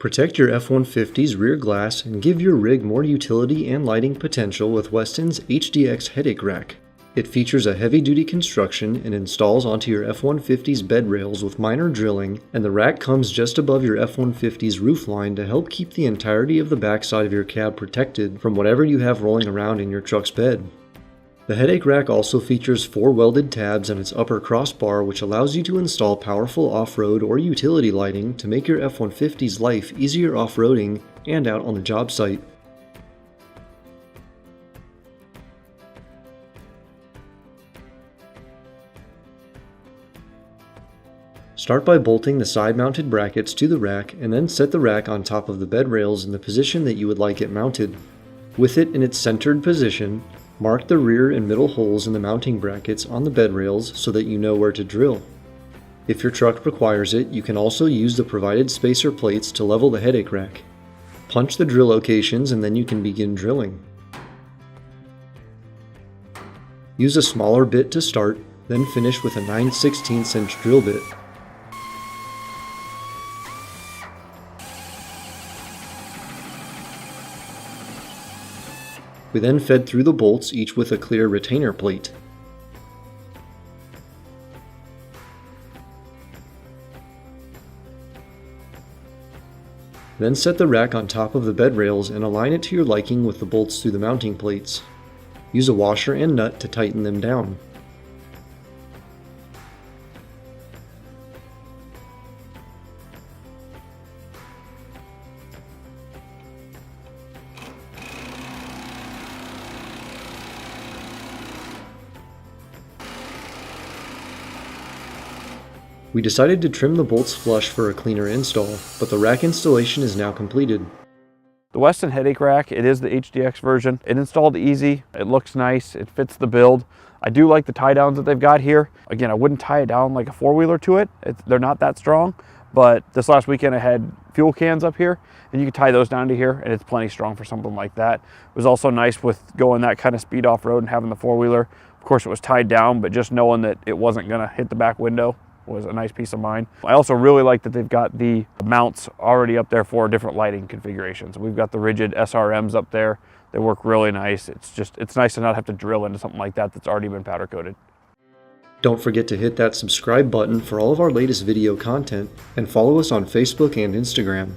Protect your F-150's rear glass and give your rig more utility and lighting potential with Westin's HDX headache rack. It features a heavy-duty construction and installs onto your F-150's bed rails with minor drilling, and the rack comes just above your F-150's roofline to help keep the entirety of the backside of your cab protected from whatever you have rolling around in your truck's bed. The headache rack also features 4 welded tabs on its upper crossbar, which allows you to install powerful off-road or utility lighting to make your F-150's life easier off-roading and out on the job site. Start by bolting the side-mounted brackets to the rack and then set the rack on top of the bed rails in the position that you would like it mounted. With it in its centered position, mark the rear and middle holes in the mounting brackets on the bed rails so that you know where to drill. If your truck requires it, you can also use the provided spacer plates to level the headache rack. Punch the drill locations and then you can begin drilling. Use a smaller bit to start, then finish with a 9/16 inch drill bit. We then fed through the bolts, each with a clear retainer plate. Then set the rack on top of the bed rails and align it to your liking with the bolts through the mounting plates. Use a washer and nut to tighten them down. We decided to trim the bolts flush for a cleaner install, but the rack installation is now completed. The Westin headache rack, it is the HDX version. It installed easy, it looks nice, it fits the build. I do like the tie downs that they've got here. Again, I wouldn't tie it down like a four-wheeler to it. They're not that strong, but this last weekend I had fuel cans up here and you can tie those down to here and it's plenty strong for something like that. It was also nice with going that kind of speed off-road and having the four-wheeler. Of course it was tied down, but just knowing that it wasn't gonna hit the back window was a nice peace of mind. I also really like that they've got the mounts already up there for different lighting configurations. We've got the rigid SRMs up there. They work really nice. It's nice to not have to drill into something like that that's already been powder coated. Don't forget to hit that subscribe button for all of our latest video content and follow us on Facebook and Instagram.